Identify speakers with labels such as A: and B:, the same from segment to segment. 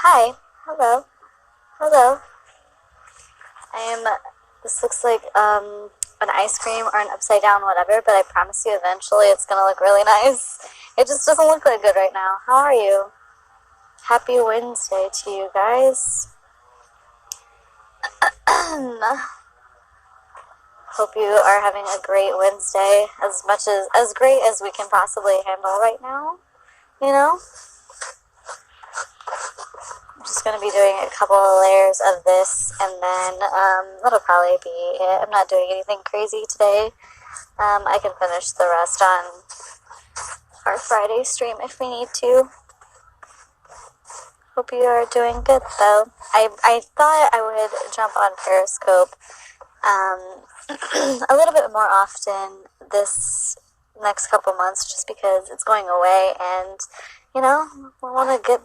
A: Hi. Hello. Hello. I am. This looks like an ice cream or an upside down whatever, but I promise you eventually it's gonna look really nice. It just doesn't look that good right now. How are you? Happy Wednesday to you guys. Hope you are having a great Wednesday, as great as we can possibly handle right now. You know? I'm just going to be doing a couple of layers of this, and then that'll probably be it. I'm not doing anything crazy today. I can finish the rest on our Friday stream if we need to. Hope you are doing good, though. I thought I would jump on Periscope a little bit more often this next couple months, just because it's going away, and I want to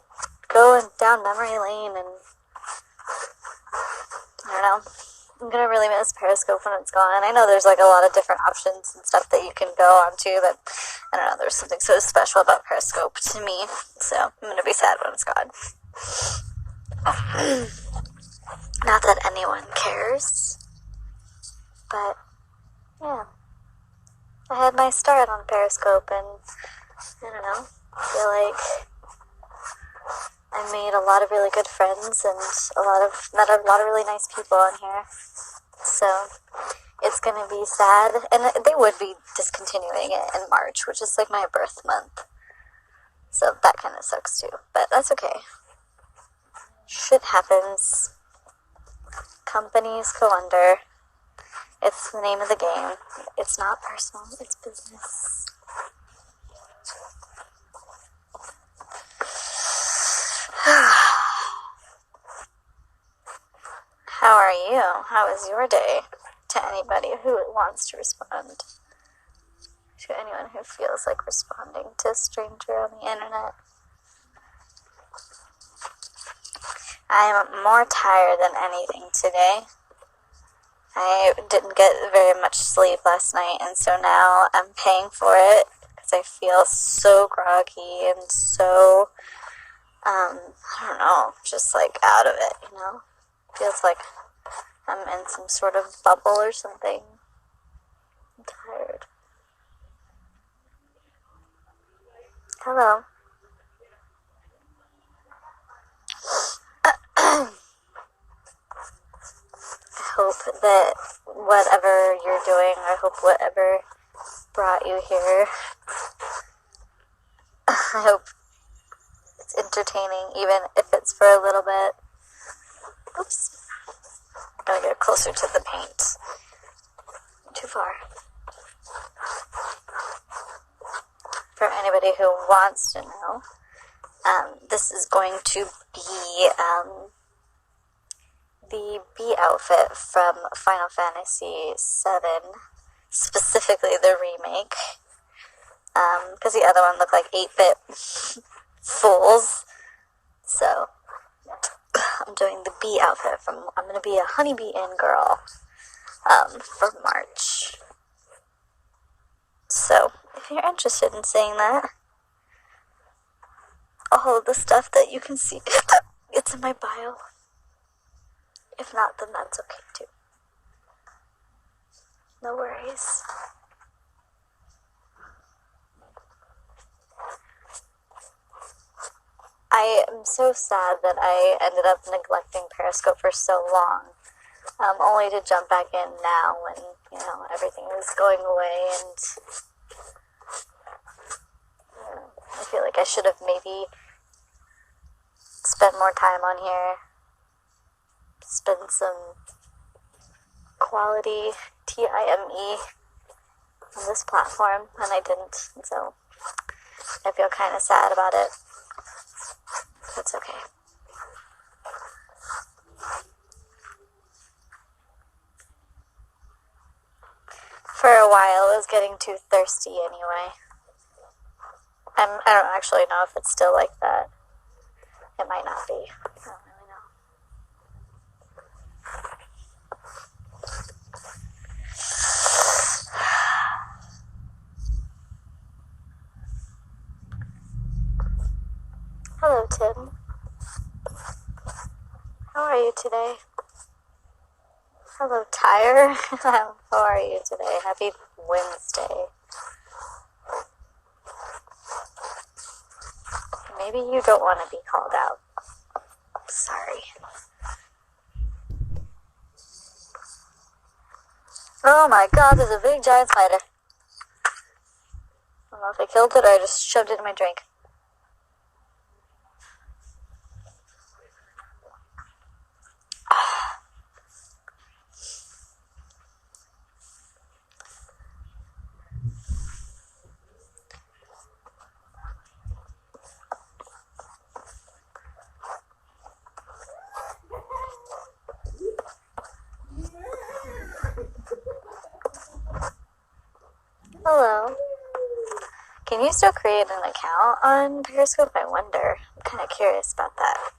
A: go down memory lane, and I don't know. I'm gonna really miss Periscope when it's gone. I know there's like a lot of different options and stuff that you can go onto, but I don't know. There's something so special about Periscope to me, so I'm gonna be sad when it's gone. Not that anyone cares, but yeah, I had my start on Periscope, and I don't know. I feel like I made a lot of really good friends and met a lot of really nice people on here. So it's gonna be sad, and they would be discontinuing it in March, which is like my birth month. So that kind of sucks too, but that's okay. Shit happens. Companies go under. It's the name of the game. It's not personal, it's business. How are you? How is your day? To anybody who wants to respond. To anyone who feels like responding to a stranger on the internet. I'm more tired than anything today. I didn't get very much sleep last night, and so now I'm paying for it because I feel so groggy and so, I don't know, just like out of it, Feels like I'm in some sort of bubble or something. I'm tired. Hello. I hope that whatever you're doing, I hope whatever brought you here, I hope it's entertaining, even if it's for a little bit. Oops. I'm gonna get closer to the paint. Too far. For anybody who wants to know, this is going to be the bee outfit from Final Fantasy VII, specifically the remake, because the other one looked like 8-bit fools. So I'm doing the bee outfit I'm going to be a honeybee inn girl for March. So if you're interested in seeing that, all of the stuff that you can see, it's in my bio. If not, then that's okay too. No worries. I am so sad that I ended up neglecting Periscope for so long, only to jump back in now when, everything is going away, and I feel like I should have maybe spent more time on here, spend some quality time on this platform, and I didn't, and so I feel kind of sad about it. That's okay. For a while, it was getting too thirsty anyway. I don't actually know if it's still like that. It might not be. I don't really know. Hello, Tim. How are you today? Hello, Tyre. How are you today? Happy Wednesday. Maybe you don't want to be called out. Sorry. Oh my god, there's a big giant spider. I don't know if I killed it or I just shoved it in my drink. Hello. Can you still create an account on Periscope? I wonder. I'm kind of curious about that.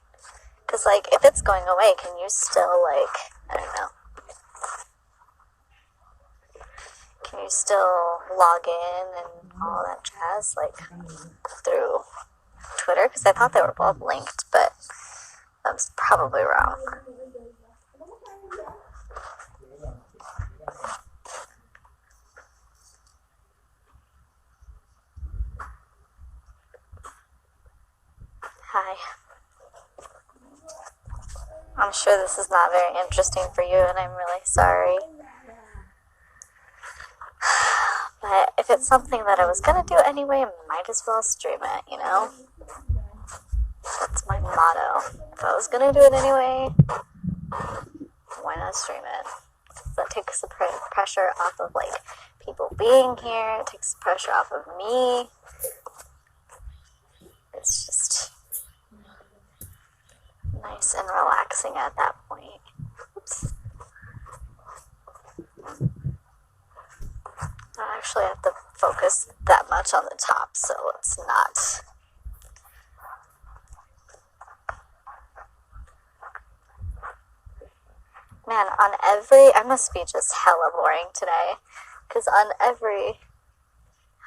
A: Because, like, if it's going away, can you still, like, I don't know. Can you still log in and all that jazz, like, through Twitter? Because I thought they were both linked, but I was probably wrong. Hi. I'm sure this is not very interesting for you, and I'm really sorry. But if it's something that I was gonna do anyway, I might as well stream it, you know? That's my motto. If I was gonna do it anyway, why not stream it? That takes the pressure off of, like, people being here. It takes the pressure off of me. It's just nice and relaxing at that point. Oops. I don't actually have to focus that much on the top, so it's not. Man, on every... I must be just hella boring today. Because on every...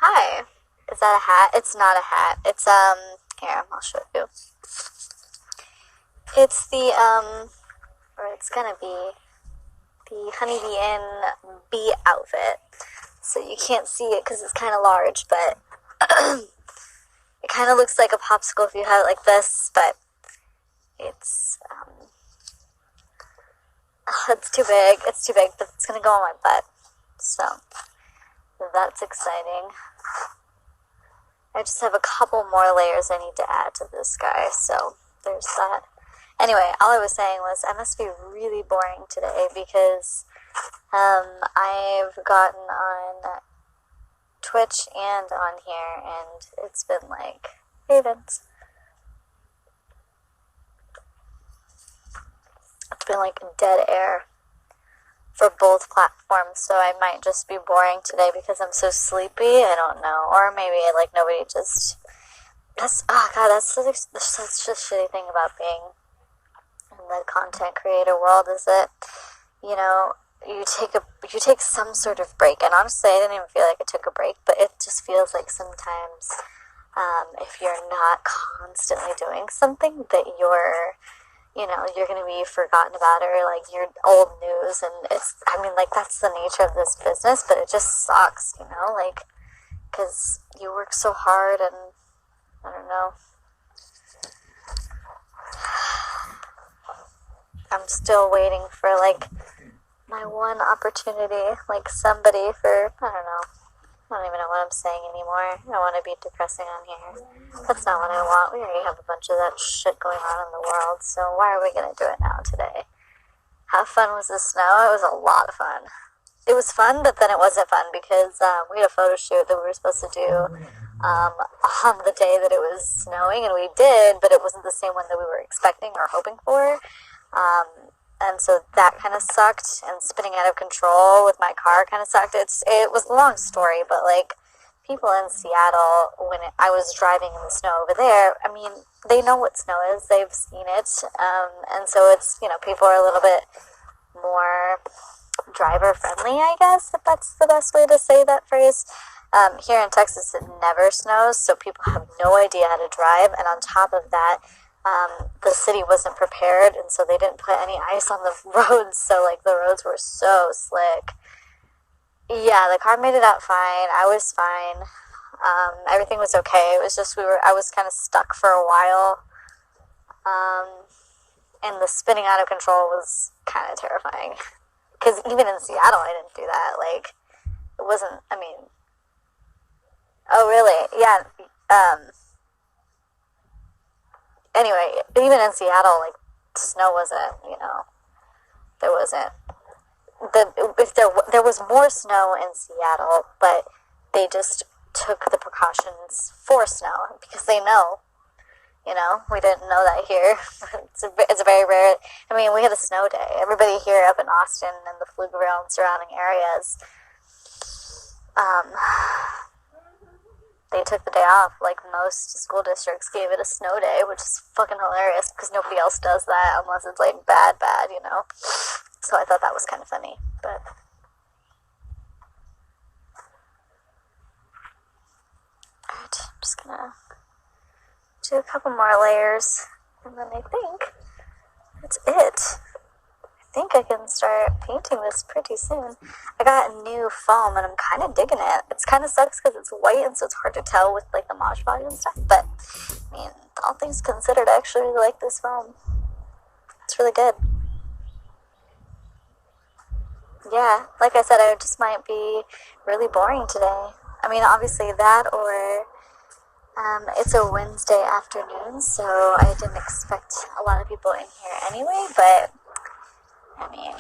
A: Hi. Is that a hat? It's not a hat. It's, here, I'll show you. It's the, or it's gonna be the Honeybee Inn bee outfit. So you can't see it because it's kind of large, but it kind of looks like a popsicle if you have it like this, but it's too big. It's too big, but it's gonna go on my butt. So that's exciting. I just have a couple more layers I need to add to this guy, so there's that. Anyway, all I was saying was I must be really boring today because I've gotten on Twitch and on here, and it's been like, hey Vince. It's been like dead air for both platforms, so I might just be boring today because I'm so sleepy. I don't know, or maybe like nobody just. That's such a shitty thing about being in the content creator world is that, you know, you take some sort of break, and honestly, I didn't even feel like I took a break, but it just feels like sometimes, if you're not constantly doing something, that you're going to be forgotten about, or like you're old news, and that's the nature of this business, but it just sucks, you know, like, because you work so hard, and I don't know. I'm still waiting for, like, my one opportunity, like somebody for, I don't know. I don't even know what I'm saying anymore. I don't want to be depressing on here. That's not what I want. We already have a bunch of that shit going on in the world, so why are we going to do it now today? How fun was the snow? It was a lot of fun. It was fun, but then it wasn't fun because we had a photo shoot that we were supposed to do on the day that it was snowing, and we did, but it wasn't the same one that we were expecting or hoping for. And so that kind of sucked, and spinning out of control with my car kind of sucked. It was a long story, but like people in Seattle, I was driving in the snow over there, I mean, they know what snow is, they've seen it, and so it's, you know, people are a little bit more driver friendly, I guess, if that's the best way to say that phrase. Here in Texas, it never snows, so people have no idea how to drive, and on top of that, the the city wasn't prepared, and so they didn't put any ice on the roads, so like the roads were so slick. Yeah, the car made it out fine. I was fine. Everything was okay. It was just I was kind of stuck for a while. And the spinning out of control was kind of terrifying. Because even in Seattle, I didn't do that. Like, it wasn't, I mean, oh, really? Yeah. Anyway, even in Seattle, like, snow wasn't, there wasn't. There was more snow in Seattle, but they just took the precautions for snow because they know. We didn't know that here. It's a very rare. I mean, we had a snow day. Everybody here up in Austin and the Pflugerville and surrounding areas, they took the day off. Like most school districts gave it a snow day, which is fucking hilarious because nobody else does that unless it's like bad, So I thought that was kind of funny, but. Alright, I'm just gonna do a couple more layers, and then I think that's it. I think I can start painting this pretty soon. I got a new foam, and I'm kind of digging it. It's kind of sucks because it's white, and so it's hard to tell with like the Mod Podge and stuff, but I mean, all things considered, I actually really like this foam. It's really good. Yeah, like I said, I just might be really boring today. I mean, obviously that or it's a Wednesday afternoon, so I didn't expect a lot of people in here anyway, but, I mean,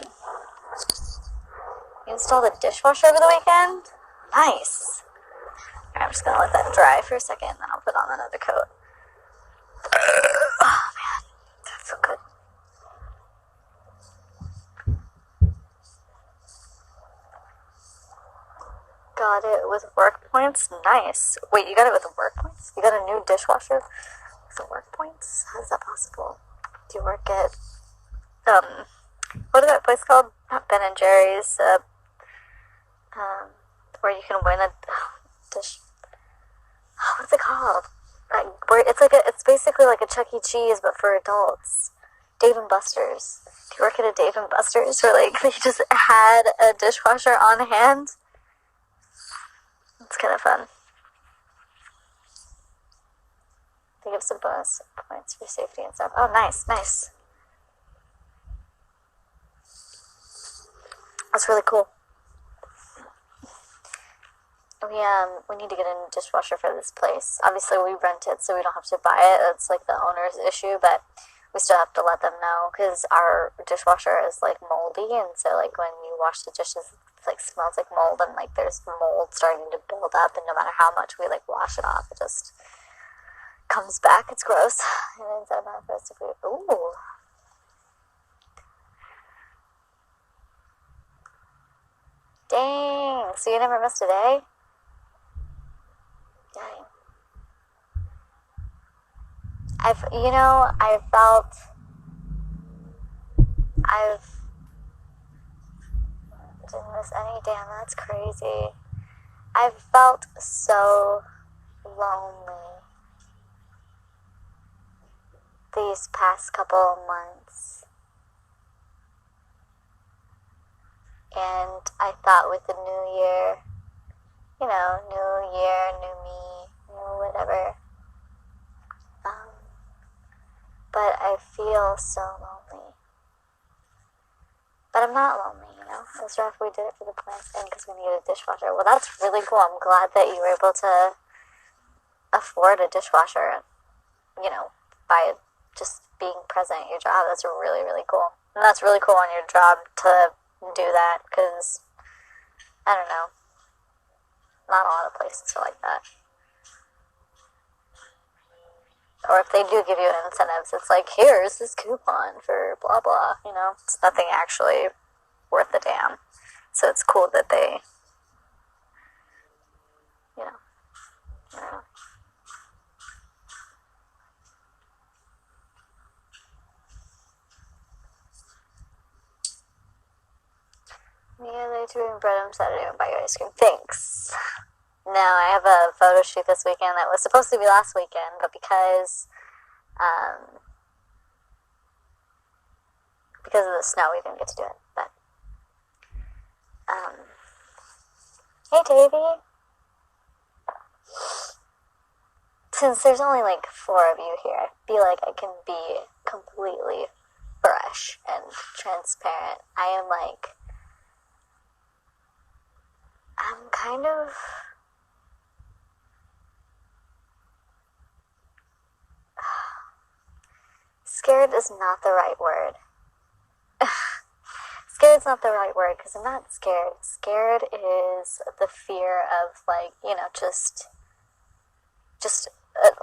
A: you installed a dishwasher over the weekend? Nice. I'm just going to let that dry for a second, and then I'll put on another coat. Oh, man, that felt good. Got it with work points? Nice. Wait, you got it with work points? You got a new dishwasher with the work points? How is that possible? Do you work at, what is that place called? Not Ben and Jerry's, where you can win a dish. What's it called? Where it's basically like a Chuck E. Cheese, but for adults. Dave and Buster's. Do you work at a Dave and Buster's where like they just had a dishwasher on hand? It's kind of fun. They give some bonus points for safety and stuff. Oh, nice. That's really cool. We need to get a new dishwasher for this place. Obviously, we rent it, so we don't have to buy it. It's like the owner's issue, but we still have to let them know because our dishwasher is like moldy, and so like when you wash the dishes, it like smells like mold, and like there's mold starting to build up, and no matter how much we like wash it off, it just comes back. It's gross. And it's a bad for us if we. Ooh. Dang. So you never missed a day? Dang. I didn't miss any. Damn, that's crazy. I've felt so lonely these past couple of months. And I thought with the new year, new year, new me, new whatever. But I feel so lonely. But I'm not lonely, It was rough. We did it for the plants and because we needed a dishwasher. Well, that's really cool. I'm glad that you were able to afford a dishwasher, by just being present at your job. That's really, really cool. And that's really cool on your job to do that because, I don't know, not a lot of places are like that. Or if they do give you incentives, it's like, here's this coupon for blah, blah, It's nothing actually worth a damn. So it's cool that they, I don't know. Yeah, they doing bread on Saturday and buy you ice cream. Thanks. No, I have a photo shoot this weekend that was supposed to be last weekend, but because because of the snow, we didn't get to do it. But, hey, Davey. Since there's only like 4 of you here, I feel like I can be completely fresh and transparent. I'm kind of scared is not the right word. Scared is not the right word, because I'm not scared. Scared is the fear of, like, you know, just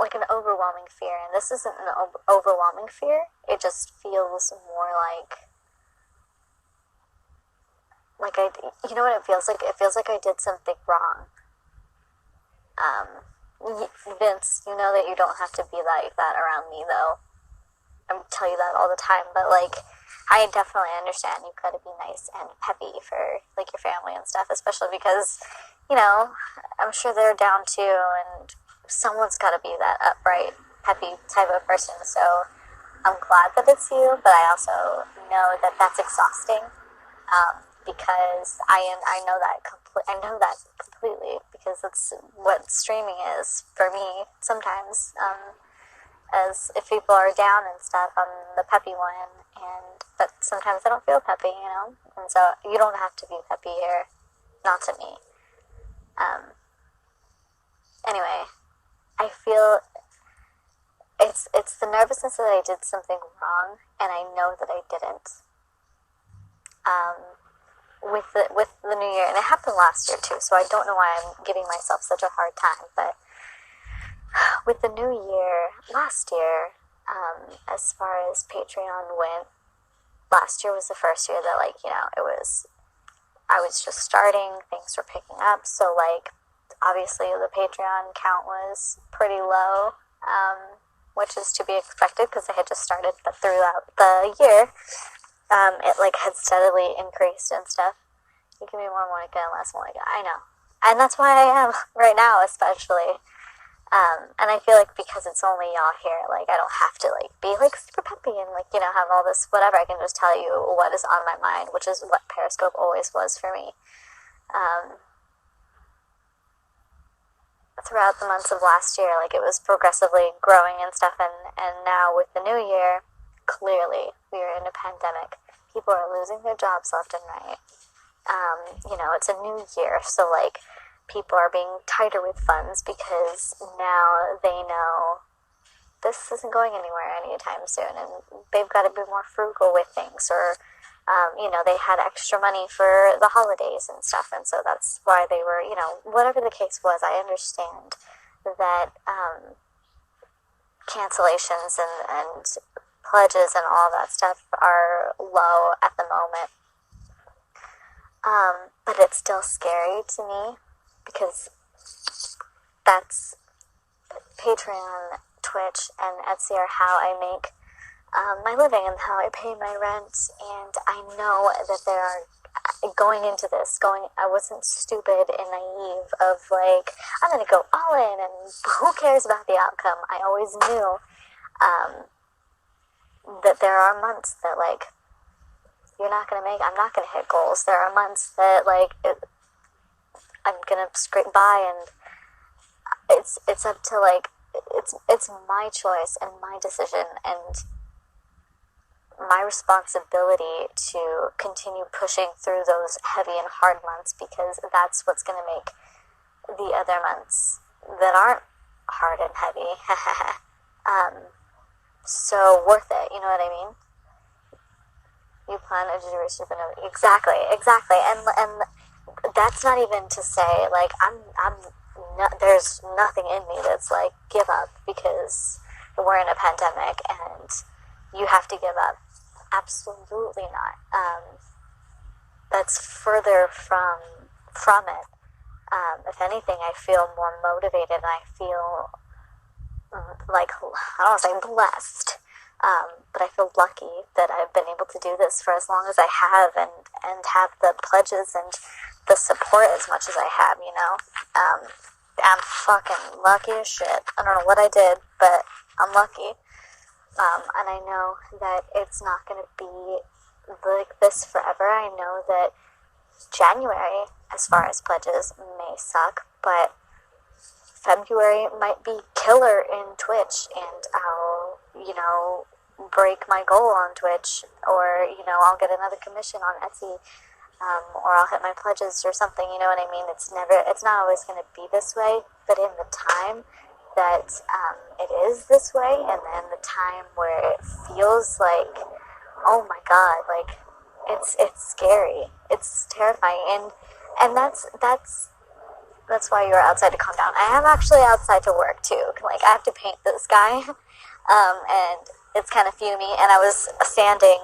A: like an overwhelming fear. And this isn't an overwhelming fear. It just feels more you know what it feels like? It feels like I did something wrong. Vince, you know that you don't have to be like that around me, though. I tell you that all the time, but, like, I definitely understand you've got to be nice and peppy for, like, your family and stuff, especially because, you know, I'm sure they're down too, and someone's got to be that upright, peppy type of person, so I'm glad that it's you, but I also know that that's exhausting, because I know that completely, because that's what streaming is for me sometimes, as if people are down and stuff, I'm the peppy one, but sometimes I don't feel peppy, you know, and so you don't have to be peppy here, not to me. Anyway, I feel it's the nervousness that I did something wrong, and I know that I didn't. With the new year, and it happened last year too, so I don't know why I'm giving myself such a hard time, but with the new year, last year, as far as Patreon went, last year was the first year that, like, you know, I was just starting, things were picking up, so, like, obviously the Patreon count was pretty low, which is to be expected, because I had just started, but throughout the year, it, like, had steadily increased and stuff. You give me more Monica and less Monica, I know. And that's why I am, right now, especially. And I feel like because it's only y'all here, like, I don't have to, like, be, like, super peppy and, like, you know, have all this whatever. I can just tell you what is on my mind, which is what Periscope always was for me. Throughout the months of last year, like, it was progressively growing and stuff, and now with the new year, clearly, we are in a pandemic. People are losing their jobs left and right. You know, it's a new year, so, like, people are being tighter with funds because now they know this isn't going anywhere anytime soon, and they've got to be more frugal with things, or, you know, they had extra money for the holidays and stuff, and so that's why they were, you know, whatever the case was, I understand that cancellations and pledges and all that stuff are low at the moment. But it's still scary to me, because that's Patreon, Twitch, and Etsy are how I make my living and how I pay my rent, and I know that there are, going into this, I wasn't stupid and naive of, like, I'm gonna go all in and who cares about the outcome. I always knew that there are months that, like, I'm not gonna hit goals. There are months that, like, I'm gonna scrape by, and it's up to, like, it's my choice and my decision and my responsibility to continue pushing through those heavy and hard months, because that's what's gonna make the other months that aren't hard and heavy so worth it, you know what I mean? You plan a generation for no, exactly, and that's not even to say, like, there's nothing in me that's like, give up because we're in a pandemic and you have to give up. Absolutely not. That's further from it. If anything, I feel more motivated, and I feel like, I don't want to say blessed, but I feel lucky that I've been able to do this for as long as I have, and have the pledges and the support as much as I have, you know. I'm fucking lucky as shit. I don't know what I did, but I'm lucky. And I know that it's not going to be like this forever. I know that January, as far as pledges, may suck, but February might be killer in Twitch, and I'll, break my goal on Twitch, or, I'll get another commission on Etsy, or I'll hit my pledges or something, you know what I mean? It's not always going to be this way, but in the time that it is this way, and then the time where it feels like, oh my god, like, it's scary, it's terrifying, and that's why you're outside to calm down. I am actually outside to work too. Like, I have to paint this guy, and it's kind of fumey. And I was sanding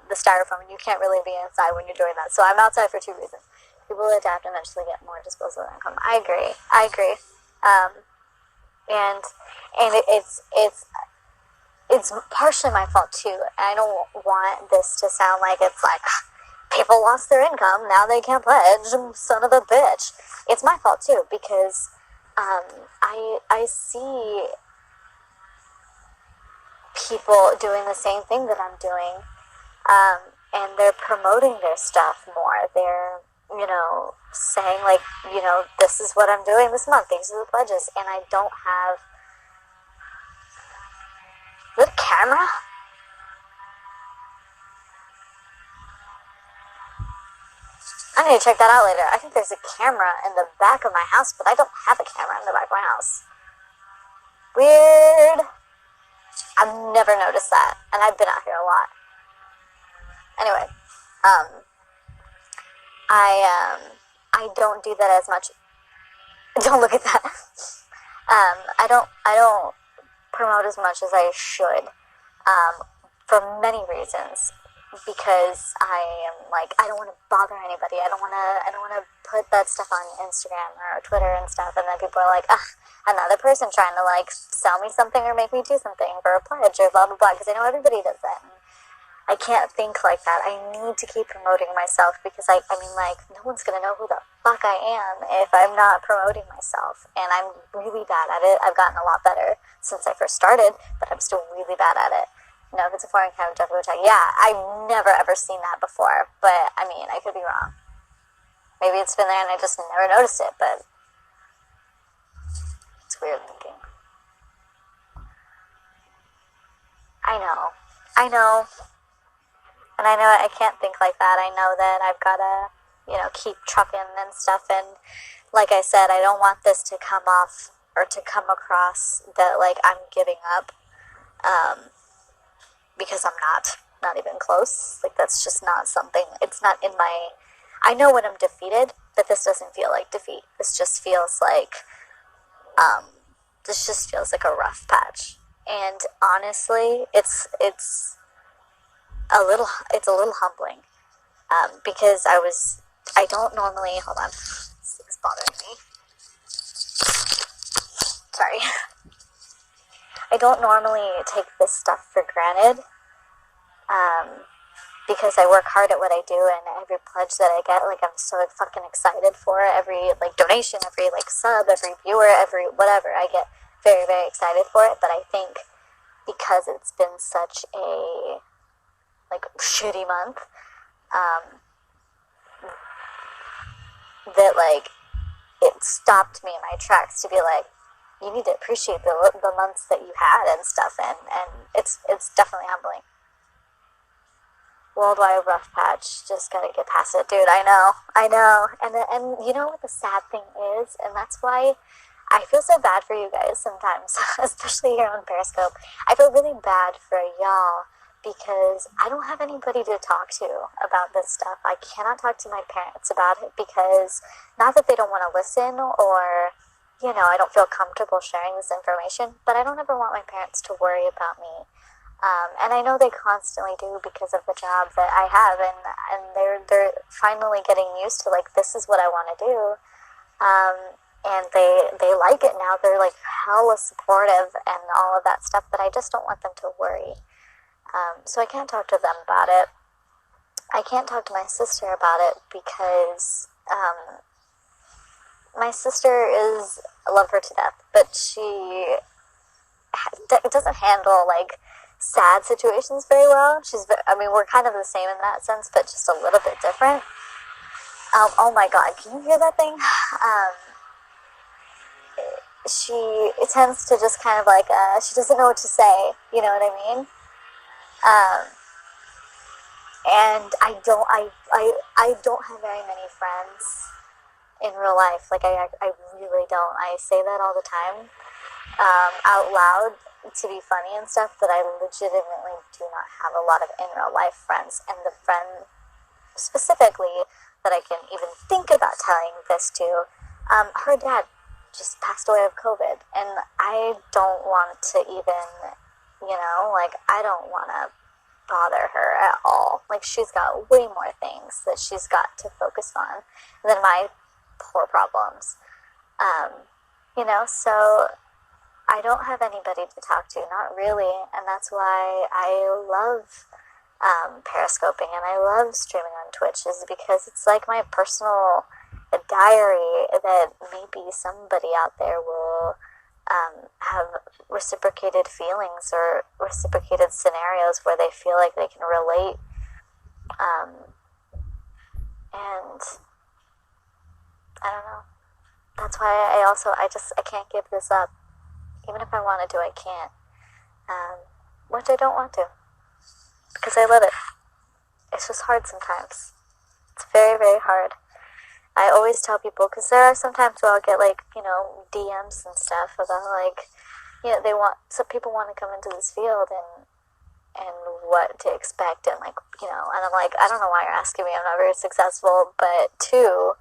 A: the styrofoam, and you can't really be inside when you're doing that. So I'm outside for 2 reasons. People adapt and eventually get more disposable income. I agree. And it's partially my fault too. I don't want this to sound like it's like people lost their income, now they can't pledge, son of a bitch. It's my fault too, because I see people doing the same thing that I'm doing, and they're promoting their stuff more. They're, saying like, this is what I'm doing this month, these are the pledges, and I don't have... Is that a camera? I need to check that out later. I think there's a camera in the back of my house, but I don't have a camera in the back of my house. Weird. I've never noticed that, and I've been out here a lot. Anyway, I don't do that as much. Don't look at that. I don't promote as much as I should, for many reasons. Because I am like, I don't want to bother anybody. I don't want to put that stuff on Instagram or Twitter and stuff, and then people are like, another person trying to like sell me something or make me do something for a pledge or blah blah blah. Because I know everybody does that. And I can't think like that. I need to keep promoting myself, because I mean, like, no one's gonna know who the fuck I am if I'm not promoting myself, and I'm really bad at it. I've gotten a lot better since I first started, but I'm still really bad at it. If it's a foreign camera, Jeff would check. Yeah, I've never ever seen that before, but I mean, I could be wrong. Maybe it's been there and I just never noticed it, but it's weird thinking. I know, and I know I can't think like that. I know that I've gotta, keep trucking and stuff, and like I said, I don't want this to come off or to come across that like I'm giving up. Because I'm not even close. Like, that's just not something, it's not in my... I know when I'm defeated, but this doesn't feel like defeat. This just feels like, a rough patch. And honestly, it's a little humbling, because I don't normally, hold on, this is bothering me. Sorry. I don't normally take this stuff for granted, because I work hard at what I do, and every pledge that I get, like, I'm so fucking excited for every, like, donation, every, like, sub, every viewer, every whatever. I get very, very excited for it, but I think because it's been such a, like, shitty month, that, like, it stopped me in my tracks to be like, you need to appreciate the months that you had and stuff, and it's definitely humbling. Worldwide rough patch, just gotta get past it, dude. I know, and you know what the sad thing is, and that's why I feel so bad for you guys sometimes, especially here on Periscope. I feel really bad for y'all, because I don't have anybody to talk to about this stuff. I cannot talk to my parents about it, because not that they don't want to listen, or I don't feel comfortable sharing this information, but I don't ever want my parents to worry about me. And I know they constantly do, because of the job that I have, and they're finally getting used to, like, this is what I want to do, and they like it now. They're like hella supportive and all of that stuff, but I just don't want them to worry. So I can't talk to them about it. I can't talk to my sister about it, because my sister I love her to death, but she doesn't handle, like, sad situations very well. I mean, we're kind of the same in that sense, but just a little bit different. Oh my God, can you hear that thing? She tends to just kind of like, she doesn't know what to say, you know what I mean? And I don't have very many friends in real life. Like, I really don't. I say that all the time, out loud to be funny and stuff, but I legitimately do not have a lot of in real life friends. And the friend specifically that I can even think about telling this to, her dad just passed away of COVID, and I don't want to even, like, I don't want to bother her at all. Like, she's got way more things that she's got to focus on than my poor problems. So I don't have anybody to talk to, not really, and that's why I love Periscoping and I love streaming on Twitch, is because it's like my personal diary that maybe somebody out there will have reciprocated feelings or reciprocated scenarios where they feel like they can relate. And I don't know. That's why I can't give this up. Even if I wanted to, I can't. Which I don't want to. Because I love it. It's just hard sometimes. It's very, very hard. I always tell people, because there are sometimes where I'll get, like, DMs and stuff about, like, some people want to come into this field and what to expect, and, like, and I'm like, I don't know why you're asking me, I'm not very successful, but two,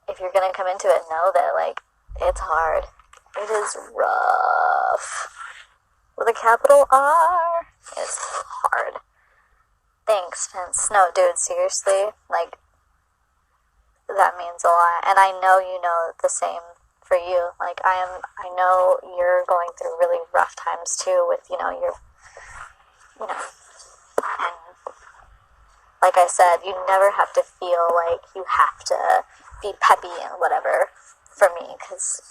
A: if you're going to come into it, know that, like, it's hard. It is rough. With a capital R. It's hard. Thanks, Vince. No, dude, seriously, like, that means a lot, and I know you know the same for you. Like, I know you're going through really rough times too with, and like I said, you never have to feel like you have to be peppy and whatever for me, because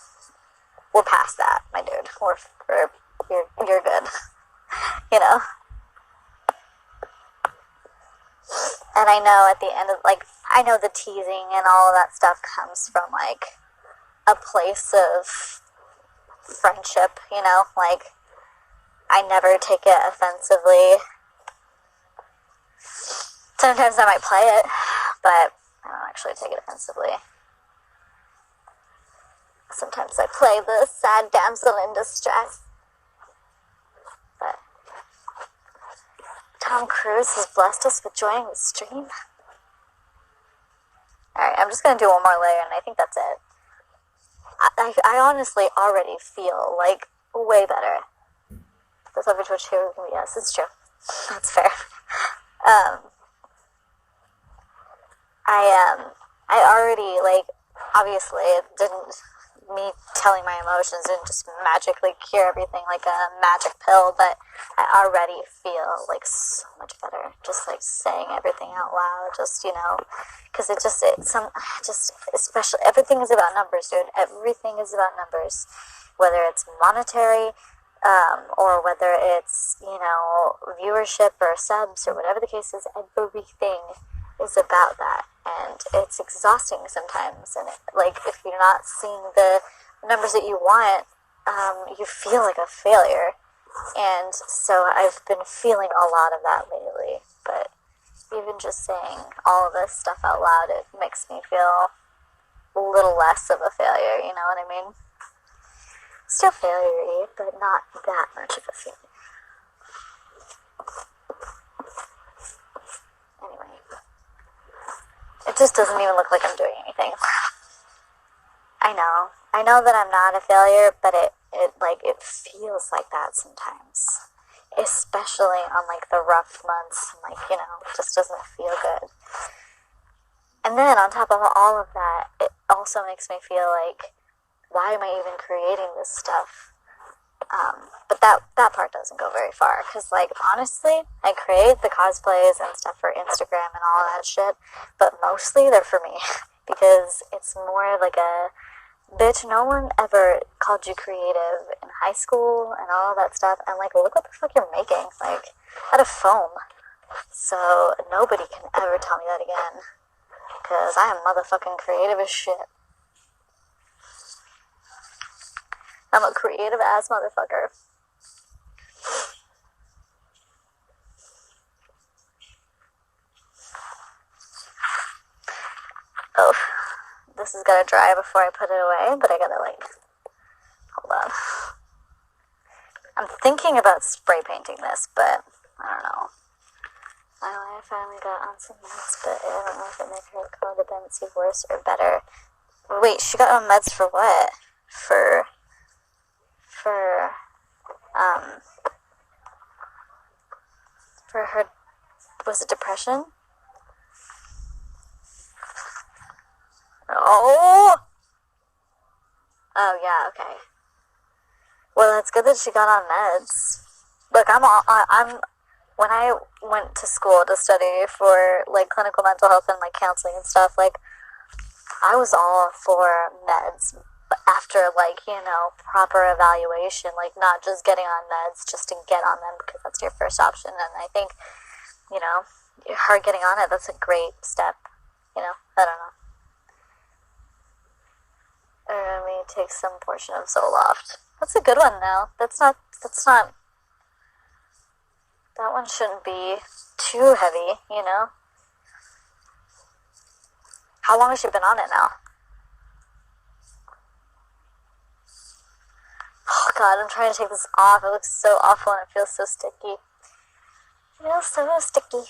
A: we're past that, my dude. You're good, And I know at the end of, like, I know the teasing and all of that stuff comes from, like, a place of friendship, like, I never take it offensively. Sometimes I might play it, but I don't actually take it offensively. Sometimes I play the sad damsel in distress. But Tom Cruise has blessed us with joining the stream. Alright, I'm just going to do one more layer, and I think that's it. I honestly already feel, like, way better. That's over Twitch here. Yes, it's true. That's fair. I already, like, obviously it didn't, me telling my emotions didn't just magically cure everything like a magic pill, but I already feel, like, so much better just, like, saying everything out loud, just, because especially, everything is about numbers, dude. Everything is about numbers, whether it's monetary, or whether it's, viewership or subs or whatever the case is. Everything is about that, and it's exhausting sometimes, and like, if you're not seeing the numbers that you want, you feel like a failure, and so I've been feeling a lot of that lately. But even just saying all of this stuff out loud, it makes me feel a little less of a failure, you know what I mean? Still failure-y, but not that much of a failure. Anyway, it just doesn't even look like I'm doing anything. I know that I'm not a failure, but it feels like that sometimes, especially on, like, the rough months, like, it just doesn't feel good. And then on top of all of that, it also makes me feel like, why am I even creating this stuff? But that part doesn't go very far, because, like, honestly, I create the cosplays and stuff for Instagram and all that shit, but mostly they're for me, because it's more like a Bitch, no one ever called you creative in high school and all that stuff. And, like, look what the fuck you're making. Like, out of foam. So, nobody can ever tell me that again. Because I am motherfucking creative as shit. I'm a creative ass motherfucker. Oh, this is gonna dry before I put it away, but I gotta, like, hold on. I'm thinking about spray painting this, but I don't know. I finally got on some meds, but I don't know if it made her codependency worse or better. Wait, she got on meds for what? For her, was it depression? Oh! Oh, yeah, okay. Well, it's good that she got on meds. Look, when I went to school to study for, like, clinical mental health and, like, counseling and stuff, like, I was all for meds, but after, like, you know, proper evaluation, like, not just getting on meds just to get on them because that's your first option. And I think, you know, her getting on it, that's a great step, you know, I don't know. Let me take some portion of Zoloft. That's a good one, though. That's not, that one shouldn't be too heavy, you know? How long has she been on it now? Oh, God, I'm trying to take this off. It looks so awful and it feels so sticky. It feels so sticky.